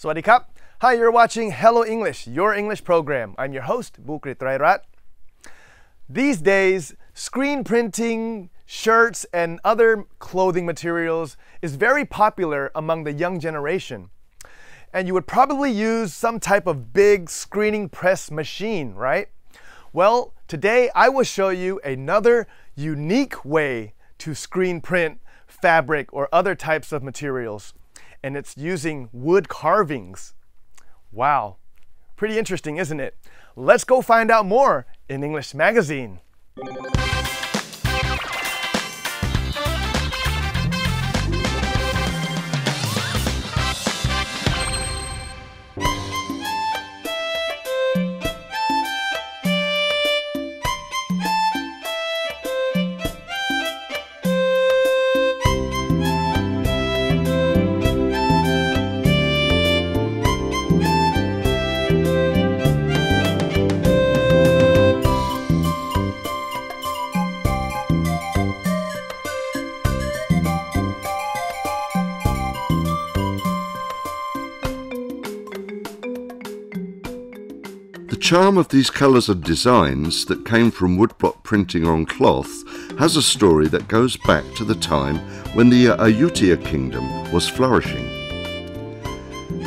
สวัสดีครับ Hi, you're watching Hello English, your English program. I'm your host, บูกฤษ ไตรรัตน์ These days, screen printing, shirts, and other clothing materials is very popular among the young generation. And you would probably use some type of big screening press machine, right? Well, today I will show you another unique way to screen print fabric or other types of materials. And it's using wood carvings. Wow, pretty interesting, isn't it? Let's go find out more in English Magazine. The charm of these colours and designs that came from woodblock printing on cloth has a story that goes back to the time when the Ayutthaya kingdom was flourishing.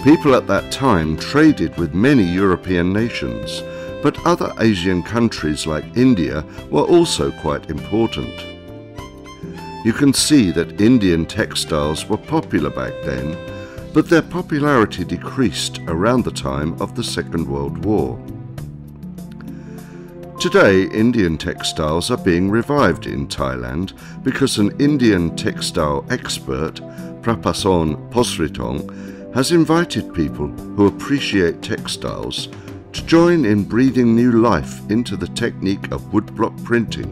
People at that time traded with many European nations, but other Asian countries like India were also quite important. You can see that Indian textiles were popular back then, but their popularity decreased around the time of the Second World War. Today, Indian textiles are being revived in Thailand because an Indian textile expert, Prapason Posritong, has invited people who appreciate textiles to join in breathing new life into the technique of woodblock printing.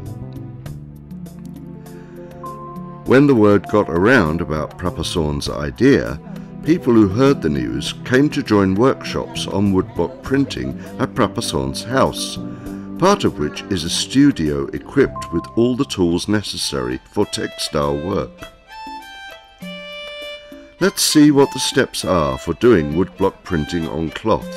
When the word got around about Prapason's idea, people who heard the news came to join workshops on woodblock printing at Prapason's house, part of which is a studio equipped with all the tools necessary for textile work. Let's see what the steps are for doing woodblock printing on cloth.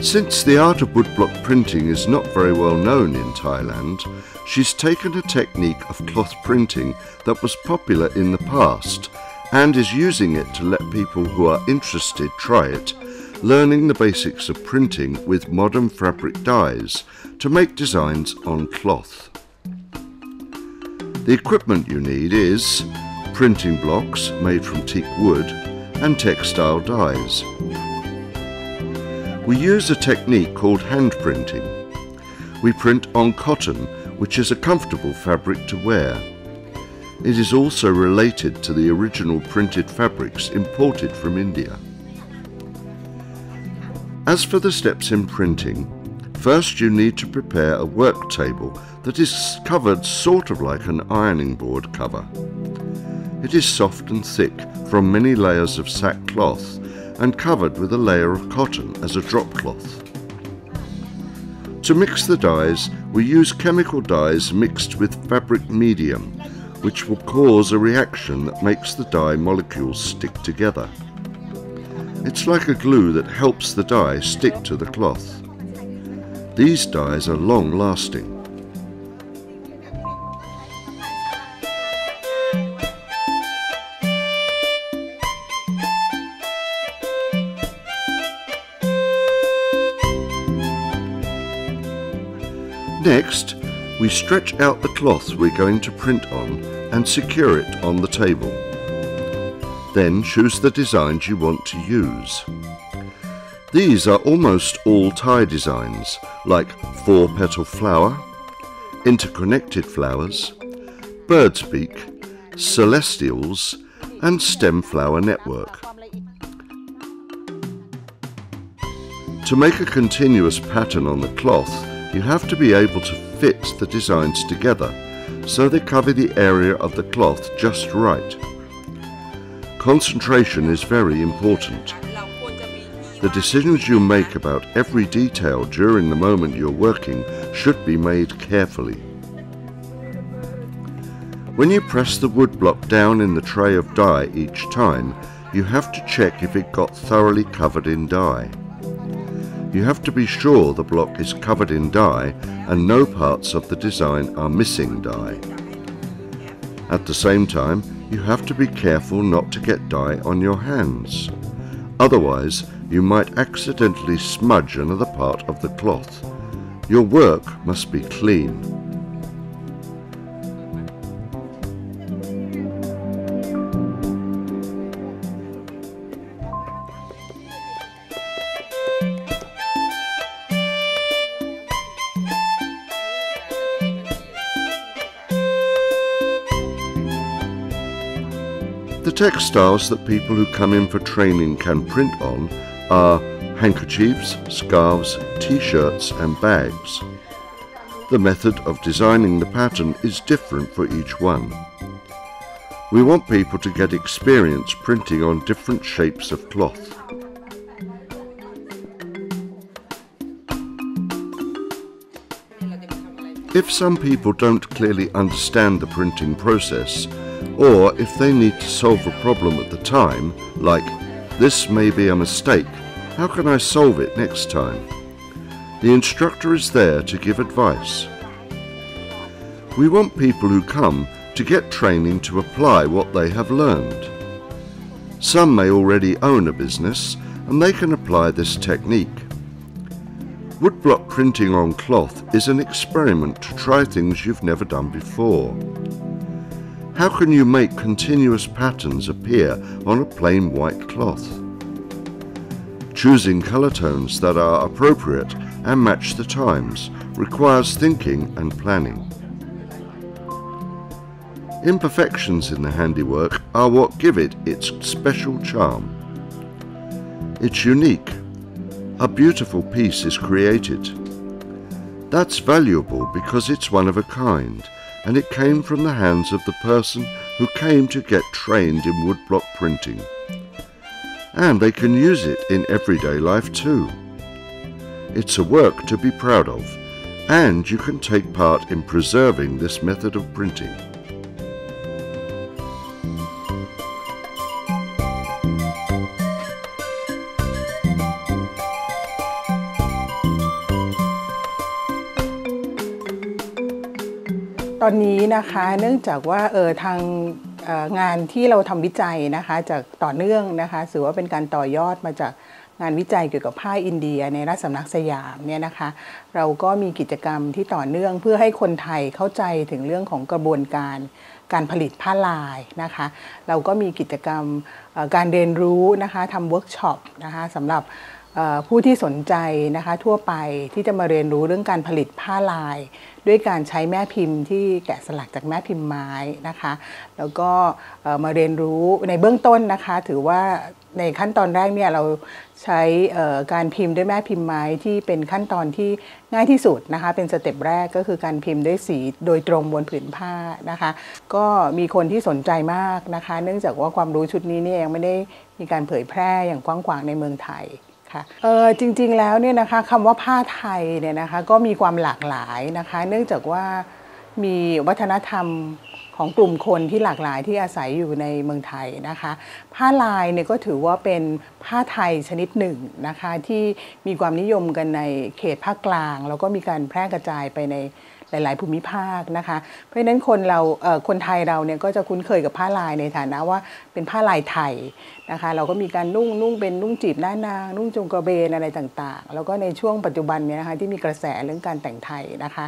Since the art of woodblock printing is not very well known in Thailand, she's taken a technique of cloth printing that was popular in the past and is using it to let people who are interested try it, learning the basics of printing with modern fabric dyes to make designs on cloth. The equipment you need is printing blocks made from teak wood and textile dyes. We use a technique called hand printing. We print on cotton, which is a comfortable fabric to wear. It is also related to the original printed fabrics imported from India. As for the steps in printing, first you need to prepare a work table that is covered sort of like an ironing board cover. It is soft and thick from many layers of sackcloth and covered with a layer of cotton as a drop cloth. To mix the dyes, we use chemical dyes mixed with fabric medium, which will cause a reaction that makes the dye molecules stick together. It's like a glue that helps the dye stick to the cloth. These dyes are long-lasting. Next, we stretch out the cloth we're going to print on and secure it on the table. Then choose the designs you want to use. These are almost all Thai designs, like 4-petal flower, interconnected flowers, bird's beak, celestials, and stem flower network. To make a continuous pattern on the cloth, you have to be able to fit the designs together so they cover the area of the cloth just right. Concentration is very important. The decisions you make about every detail during the moment you're working should be made carefully. When you press the woodblock down in the tray of dye each time, you have to check if it got thoroughly covered in dye. You have to be sure the block is covered in dye and no parts of the design are missing dye. At the same time, you have to be careful not to get dye on your hands. Otherwise, you might accidentally smudge another part of the cloth. Your work must be clean. The textiles that people who come in for training can print on are handkerchiefs, scarves, t-shirts and bags. The method of designing the pattern is different for each one. We want people to get experience printing on different shapes of cloth. If some people don't clearly understand the printing process, or if they need to solve a problem at the time, like, this may be a mistake, how can I solve it next time? The instructor is there to give advice. We want people who come to get training to apply what they have learned. Some may already own a business and they can apply this technique. Woodblock printing on cloth is an experiment to try things you've never done before. How can you make continuous patterns appear on a plain white cloth? Choosing colour tones that are appropriate and match the times requires thinking and planning. Imperfections in the handiwork are what give it its special charm. It's unique. A beautiful piece is created. That's valuable because it's one of a kind, and it came from the hands of the person who came to get trained in woodblock printing. And they can use it in everyday life too. It's a work to be proud of, and you can take part in preserving this method of printing.ตอนนี้นะคะเนื่องจากว่าทางงานที่เราทำวิจัยนะคะจากต่อเนื่องนะคะถือว่าเป็นการต่อยอดมาจากงานวิจัยเกี่ยวกับผ้าอินเดียในราชสำนักสยามเนี่ยนะคะเราก็มีกิจกรรมที่ต่อเนื่องเพื่อให้คนไทยเข้าใจถึงเรื่องของกระบวนการผลิตผ้าลายนะคะเราก็มีกิจกรรมการเรียนรู้นะคะทำเวิร์กช็อปนะคะสำหรับผู้ที่สนใจนะคะทั่วไปที่จะมาเรียนรู้เรื่องการผลิตผ้าลายด้วยการใช้แม่พิมพ์ที่แกะสลักจากแม่พิมพ์ไม้นะคะแล้วก็มาเรียนรู้ในเบื้องต้นนะคะถือว่าในขั้นตอนแรกเนี่ยเราใช้การพิมพ์ด้วยแม่พิมพ์ไม้ที่เป็นขั้นตอนที่ง่ายที่สุดนะคะเป็นสเต็ปแรกก็คือการพิมพ์ด้วยสีโดยตรงบนผืนผ้านะคะก็มีคนที่สนใจมากนะคะเนื่องจากว่าความรู้ชุดนี้เนี่ยยังไม่ได้มีการเผยแพร่อย่างกว้างขวางในเมืองไทยจริงๆแล้วเนี่ยนะคะคำว่าผ้าไทยเนี่ยนะคะก็มีความหลากหลายนะคะเนื่องจากว่ามีวัฒนธรรมของกลุ่มคนที่หลากหลายที่อาศัยอยู่ในเมืองไทยนะคะผ้าลายเนี่ยก็ถือว่าเป็นผ้าไทยชนิดหนึ่งนะคะที่มีความนิยมกันในเขตภาคกลางแล้วก็มีการแพร่กระจายไปในหลายๆภูมิภาคนะคะเพราะฉะนั้นคนไทยเราเนี่ยก็จะคุ้นเคยกับผ้าลายในฐานะว่าเป็นผ้าลายไทยนะคะเราก็มีการนุ่งเป็นนุ่งจีบหน้านางนุ่งจงกระเบนอะไรต่างๆแล้วก็ในช่วงปัจจุบันเนี่ยนะคะที่มีกระแสเรื่องการแต่งไทยนะคะ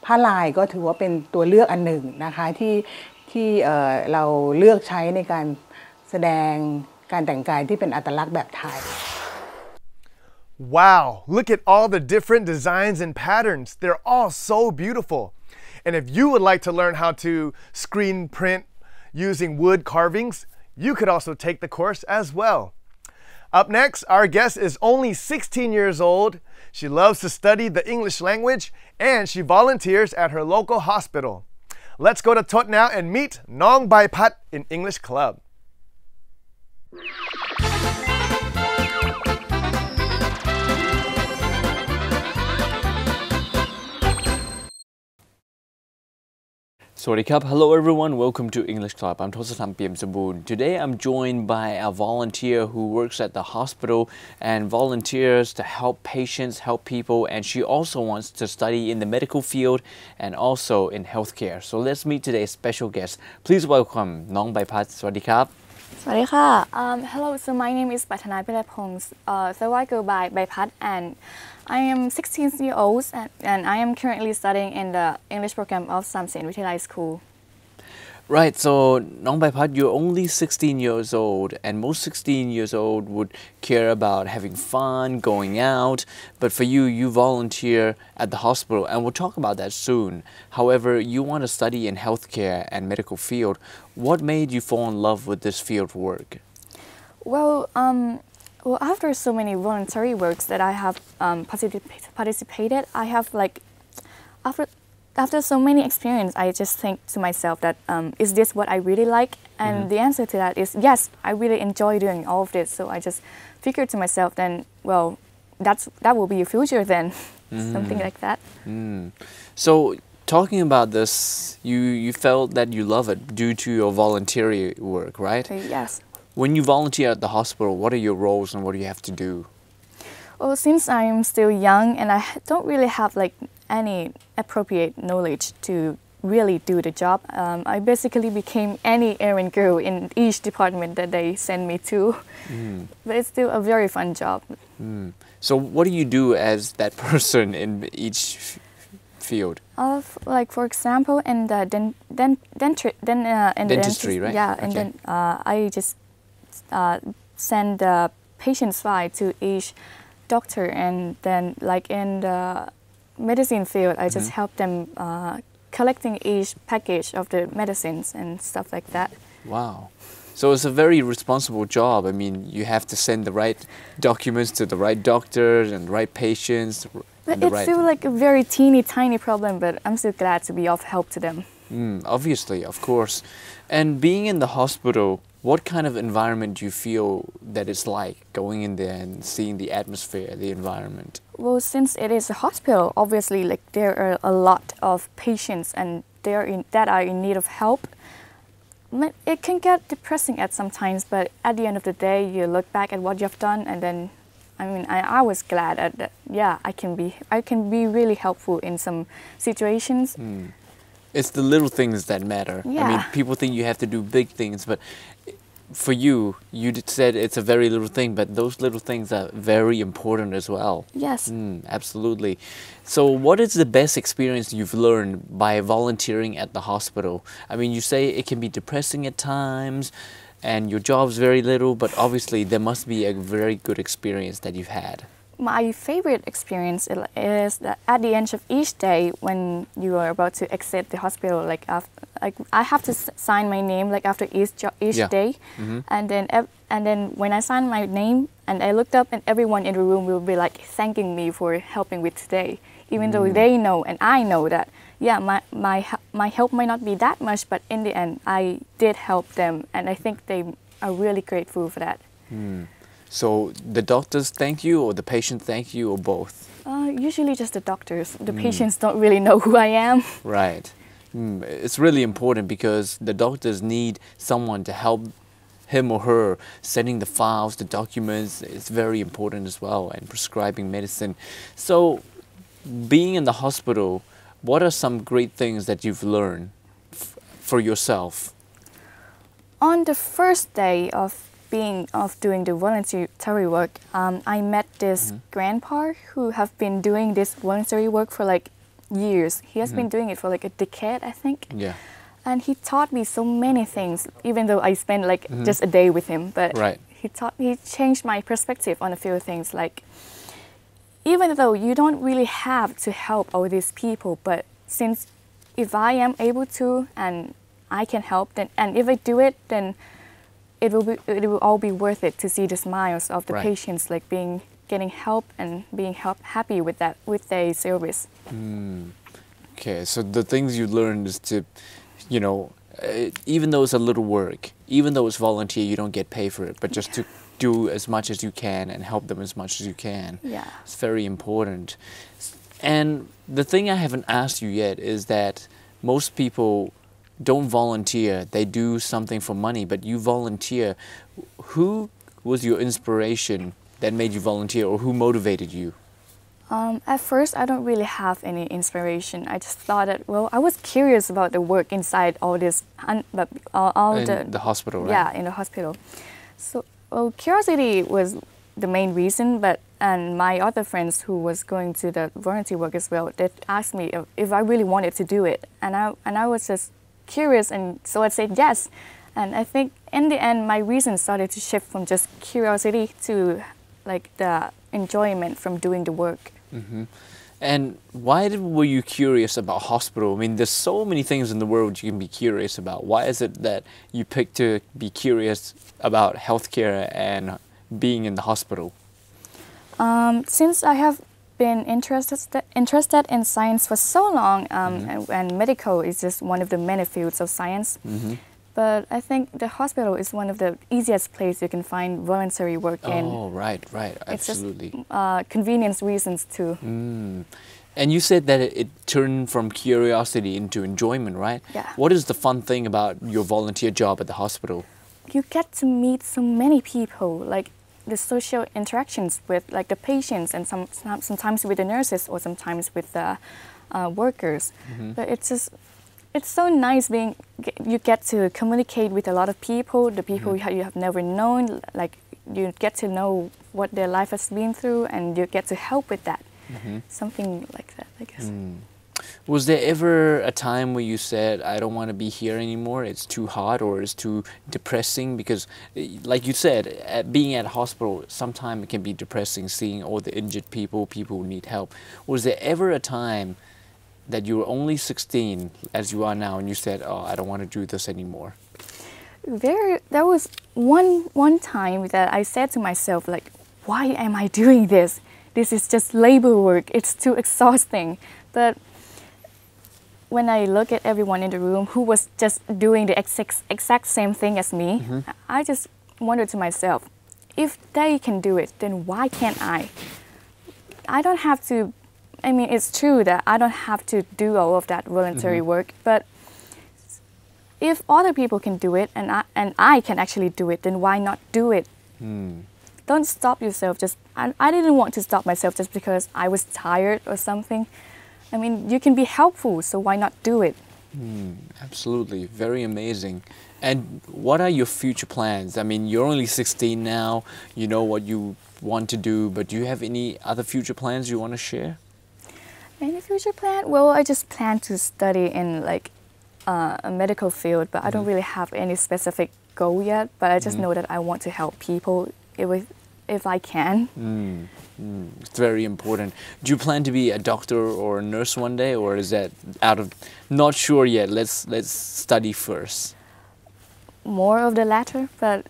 ผ้าลายก็ถือว่าเป็นตัวเลือกอันหนึ่งนะคะที่เราเลือกใช้ในการแสดงการแต่งกายที่เป็นอัตลักษณ์แบบไทยWow, look at all the different designs and patterns. They're all so beautiful. And if you would like to learn how to screen print using wood carvings, you could also take the course as well. Up next, our guest is only 16 years old. She loves to study the English language and she volunteers at her local hospital. Let's go to Tot now and meet Nong Bai Pat in English Club. Sawadee hello everyone, welcome to English Club. I'm Thosattham Piamsabun. Today I'm joined by a volunteer who works at the hospital and volunteers to help patients, help people, and she also wants to study in the medical field and also in healthcare. So let's meet today's special guest. Please welcome น้องใบพัด Sawadeeครับ สวัสดีค่ะ Hello, so my name is ปัทนา ไลพง so I go by ใบพัด and I am 16 years old and I am currently studying in the English program of Samsen Vittayalai School. Right, so Nong Baipat, you're only 16 years old, and most 16 years old would care about having fun, going out, but for you, you volunteer at the hospital, and we'll talk about that soon. However, you want to study in healthcare and medical field. What made you fall in love with this field of work? Well, after so many voluntary works that I have participated, I have like, after so many experience, I just think to myself that is this what I really like? And the answer to that is yes, I really enjoy doing all of this. So I just figured to myself then, well, that will be your future then, something like that. So talking about this, you felt that you love it due to your voluntary work, right? Yes. When you volunteer at the hospital, what are your roles and what do you have to do? Well, since I am still young and I don't really have like any appropriate knowledge to really do the job, I basically became any errand girl in each department that they send me to. But it's still a very fun job. So what do you do as that person in each field? Like for example, in the dentistry, right? Yeah, and then I just send the patient's file to each doctor, and then like in the medicine field, I just help them collecting each package of the medicines and stuff like that. Wow. So it's a very responsible job. I mean, you have to send the right documents to the right doctors and the right patients. But it's still like a very teeny tiny problem, but I'm still glad to be of help to them. Obviously, of course. And being in the hospital, what kind of environment do you feel that it's like going in there and seeing the atmosphere, the environment? Well, since it is a hospital, obviously, like there are a lot of patients and that are in need of help. It can get depressing at sometimes, but at the end of the day, you look back at what you've done, and then, I mean, I was glad that yeah, I can be really helpful in some situations. It's the little things that matter. Yeah. I mean, people think you have to do big things, but for you, you said it's a very little thing, but those little things are very important as well. Yes. Absolutely. So what is the best experience you've learned by volunteering at the hospital? I mean, you say it can be depressing at times, and your job's very little, but obviously there must be a very good experience that you've had. My favorite experience is that at the end of each day, when you are about to exit the hospital, like I have to sign my name like after each day, and then when I sign my name and I looked up and everyone in the room will be like thanking me for helping with today, even though they know and I know that yeah, my help might not be that much, but in the end I did help them, and I think they are really grateful for that. So the doctors thank you, or the patient thank you, or both? Usually just the doctors. The patients don't really know who I am. Right. It's really important because the doctors need someone to help him or her sending the files, the documents. It's very important as well, and prescribing medicine. So being in the hospital, what are some great things that you've learned for yourself? On the first day of doing the voluntary work, I met this grandpa who have been doing this voluntary work for like years. He has been doing it for like a decade, I think. Yeah. And he taught me so many things, even though I spent like just a day with him. But he changed my perspective on a few things. Like, even though you don't really have to help all these people, but since if I am able to and I can help, then and if I do it, then it will all be worth it to see the smiles of the patients, like getting help and being happy with their service. Okay, so the things you learned is to, you know, even though it's a little work, even though it's volunteer, you don't get paid for it, but just to do as much as you can and help them as much as you can. Yeah. It's very important. And the thing I haven't asked you yet is that most people don't volunteer. They do something for money, but you volunteer. Who was your inspiration that made you volunteer, or who motivated you? At first, I don't really have any inspiration. I just thought that, well, I was curious about the work inside all this, all In the hospital, right? Yeah, in the hospital. So, well, curiosity was the main reason, and my other friends who was going to the volunteer work as well, they asked me if I really wanted to do it, and I was just curious, and so I said yes. And I think in the end, my reason started to shift from just curiosity to like the enjoyment from doing the work. And why were you curious about hospital? I mean, there's so many things in the world you can be curious about. Why is it that you picked to be curious about healthcare and being in the hospital? Since I have been interested in science for so long, and medical is just one of the many fields of science. But I think the hospital is one of the easiest places you can find voluntary work in. Oh, right, absolutely. It's just convenience reasons too. And you said that it turned from curiosity into enjoyment, right? Yeah. What is the fun thing about your volunteer job at the hospital? You get to meet so many people, like the social interactions with like the patients, and sometimes with the nurses, or sometimes with the workers. But it's so nice you get to communicate with a lot of people, the people you have never known, like you get to know what their life has been through, and you get to help with that. Something like that, I guess. Was there ever a time where you said, I don't want to be here anymore, it's too hot or it's too depressing? Because like you said, being at a hospital, sometimes it can be depressing, seeing all the injured people who need help. Was there ever a time that you were only 16, as you are now, and you said, oh, I don't want to do this anymore? There was one time that I said to myself, like, why am I doing this? This is just labor work. It's too exhausting. But when I look at everyone in the room who was just doing the exact same thing as me, I just wondered to myself, if they can do it, then why can't I? I don't have to. I mean, it's true that I don't have to do all of that voluntary work, but if other people can do it and I can actually do it, then why not do it? Don't stop yourself. I didn't want to stop myself just because I was tired or something. I mean, you can be helpful, so why not do it? Absolutely, very amazing. And what are your future plans? I mean, you're only 16 now, you know what you want to do, but do you have any other future plans you want to share? Any future plan? Well, I just plan to study in like a medical field, but I don't really have any specific goal yet. But I just know that I want to help people if I can. It's very important. Do you plan to be a doctor or a nurse one day, or is that out of not sure yet? Let's study first. More of the latter, but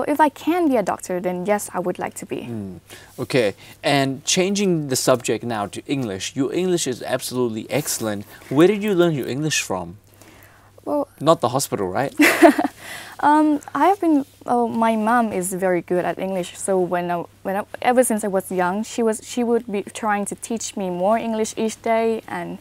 if I can be a doctor, then yes, I would like to be. Okay, and changing the subject now to English. Your English is absolutely excellent. Where did you learn your English from? Well, not the hospital, right? I have been. My mom is very good at English. So ever since I was young, she would be trying to teach me more English each day and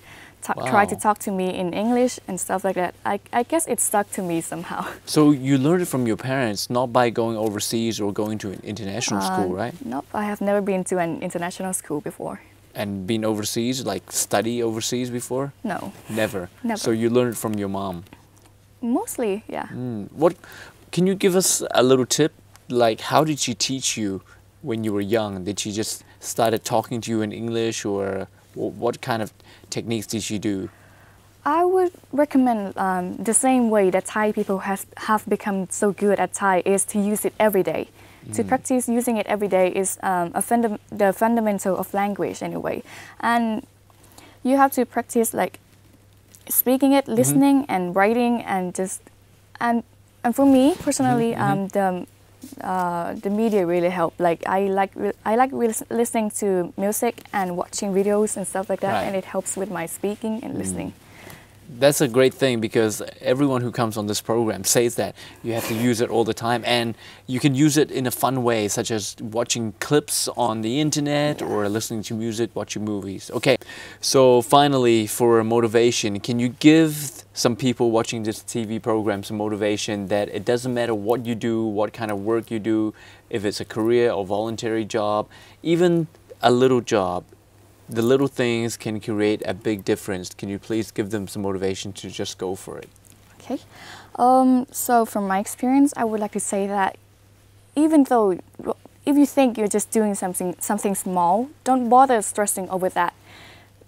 try to talk to me in English and stuff like that. I guess it stuck to me somehow. So you learned it from your parents, not by going overseas or going to an international school, right? Nope, I have never been to an international school before. And been overseas, like study overseas before? No. Never? Never. So you learned it from your mom? Mostly, yeah. What can you give us a little tip? Like, how did she teach you when you were young? Did she just started talking to you in English, or what kind of techniques did she do? I would recommend the same way that Thai people have become so good at Thai is to use it every day. To practice using it every day is the fundamental of language anyway. And you have to practice like speaking it, listening, and writing, and for me personally, the media really helped. Like I like listening to music and watching videos and stuff like that, and it helps with my speaking and listening. That's a great thing because everyone who comes on this program says that you have to use it all the time, and you can use it in a fun way, such as watching clips on the internet or listening to music, watching movies. Okay, so finally, for motivation, can you give some people watching this TV program some motivation that it doesn't matter what you do, what kind of work you do, if it's a career or voluntary job, even a little job, the little things can create a big difference. Can you please give them some motivation to just go for it? Okay. So from my experience, I would like to say that even though if you think you're just doing something small, don't bother stressing over that.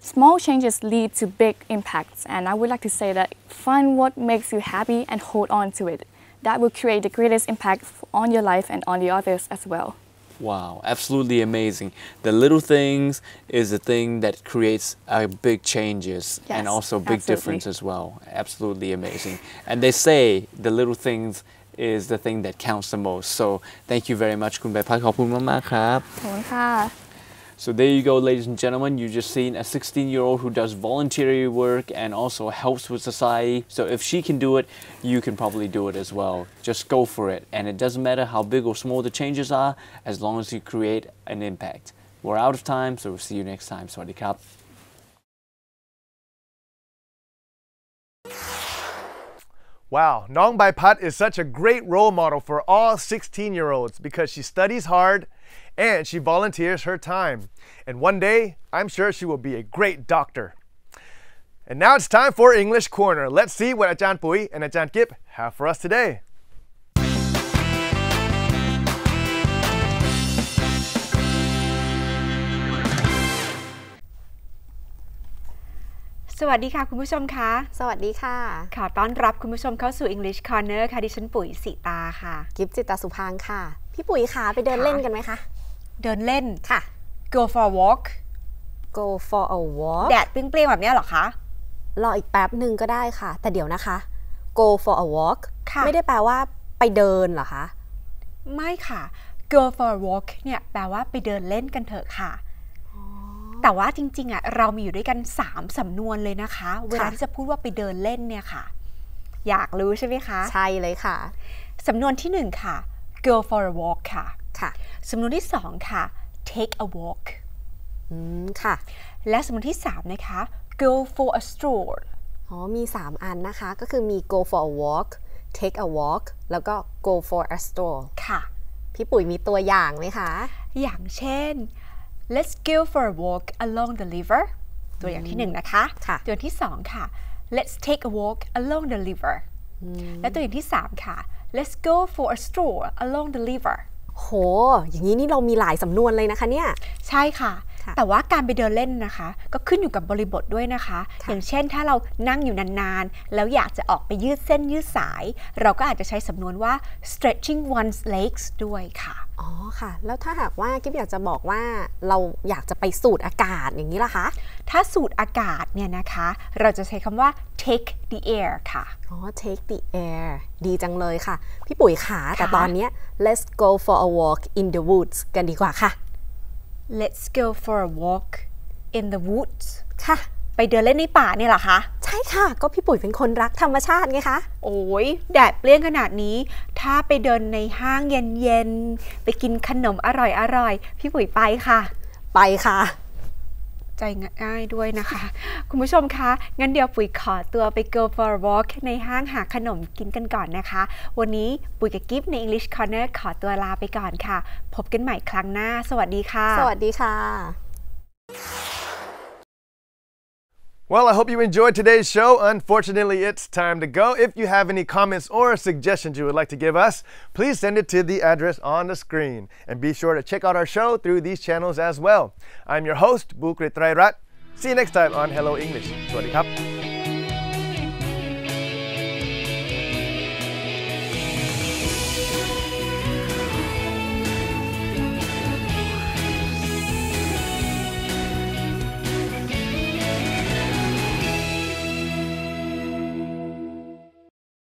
Small changes lead to big impacts, and I would like to say that find what makes you happy and hold on to it. That will create the greatest impact on your life and on the others as well. Wow, absolutely amazing. The little things is the thing that creates big changes and also big difference as well. Absolutely amazing. And they say the little things is the thing that counts the most. So thank you very much คุณใบพัดขอบคุณมากๆครับ ขอบคุณค่ะ So there you go, ladies and gentlemen. You just seen a 16-year-old who does voluntary work and also helps with society. So if she can do it, you can probably do it as well. Just go for it. And it doesn't matter how big or small the changes are, as long as you create an impact. We're out of time, so we'll see you next time. สวัสดีครับ Wow, Nong Bai Pat is such a great role model for all 16-year-olds because she studies hard and she volunteers her time. And one day, I'm sure she will be a great doctor. And now it's time for English Corner. Let's see what Ajahn Pui and Ajahn Kip have for us today. สวัสดีค่ะคุณผู้ชมคะสวัสดีค่ะขอต้อนรับคุณผู้ชมเข้าสู่ English Corner ค่ะดิฉันปุ๋ยสิตาค่ะกิฟจิตตสุพางค์ค่ะพี่ปุ๋ยคะไปเดินเล่นกันไหมคะเดินเล่นค่ะ Go for a walk Go for a walk แดดเปรี้ยงๆแบบนี้เหรอคะรออีกแป๊บหนึ่งก็ได้ค่ะแต่เดี๋ยวนะคะ Go for a walk ไม่ได้แปลว่าไปเดินเหรอคะไม่ค่ะ Go for a walk เนี่ยแปลว่าไปเดินเล่นกันเถอะค่ะแต่ว่าจริงๆเรามีอยู่ด้วยกัน3สำนวนเลยนะคะเวลาที่จะพูดว่าไปเดินเล่นเนี่ยค่ะอยากรู้ใช่ไหมคะใช่เลยค่ะสำนวนที่1ค่ะ go for a walk ค่ะสำนวนที่2ค่ะ take a walk ค่ะและสำนวนที่3นะคะ go for a stroll มี3อันนะคะก็คือมี go for a walk take a walk แล้วก็ go for a stroll ค่ะพี่ปุ๋ยมีตัวอย่างไหมคะอย่างเช่นLet's go for a walk along the river ตัวอย่างที่1นะคะตัวอย่างที่2ค่ะ Let's take a walk along the river และตัวอย่างที่3ค่ะ Let's go for a stroll along the river โหอย่างนี้นี่เรามีหลายสำนวนเลยนะคะเนี่ยใช่ค่ะแต่ว่าการไปเดินเล่นนะคะก็ขึ้นอยู่กับบริบทด้วยนะคะอย่างเช่นถ้าเรานั่งอยู่นานๆแล้วอยากจะออกไปยืดเส้นยืดสายเราก็อาจจะใช้สำนวนว่า stretching one's legs ด้วยค่ะอ๋อค่ะแล้วถ้าหากว่ากิ๊บอยากจะบอกว่าเราอยากจะไปสูดอากาศอย่างนี้ล่ะคะถ้าสูดอากาศเนี่ยนะคะเราจะใช้คำว่า take the air ค่ะtake the air ดีจังเลยค่ะพี่ปุ๋ยขาแต่ตอนนี้ let's go for a walk in the woods กันดีกว่าค่ะ Let's go for a walk in the woods ค่ะไปเดินเล่นในป่าเนี่ยเหรอคะใช่ค่ะก็พี่ปุ๋ยเป็นคนรักธรรมชาติไงคะโอ้ยแดดเปรี้ยงขนาดนี้ถ้าไปเดินในห้างเย็นๆไปกินขนมอร่อยๆพี่ปุ๋ยไปค่ะไปค่ะใจง่ายด้วยนะคะคุณผู้ชมคะงั้นเดี๋ยวปุ๋ยขอตัวไป go for a walk ในห้างหาขนมกินกันก่อนนะคะวันนี้ปุ๋ยกับกิฟใน English Corner ขอตัวลาไปก่อนค่ะพบกันใหม่ครั้งหน้าสวัสดีค่ะสวัสดีค่ะ Well, I hope you enjoyed today's show. Unfortunately, it's time to go. If you have any comments or suggestions you would like to give us, please send it to the address on the screen. And be sure to check out our show through these channels as well. I'm your host, Thammathirat. See you next time on Hello English. สวัสดีครับ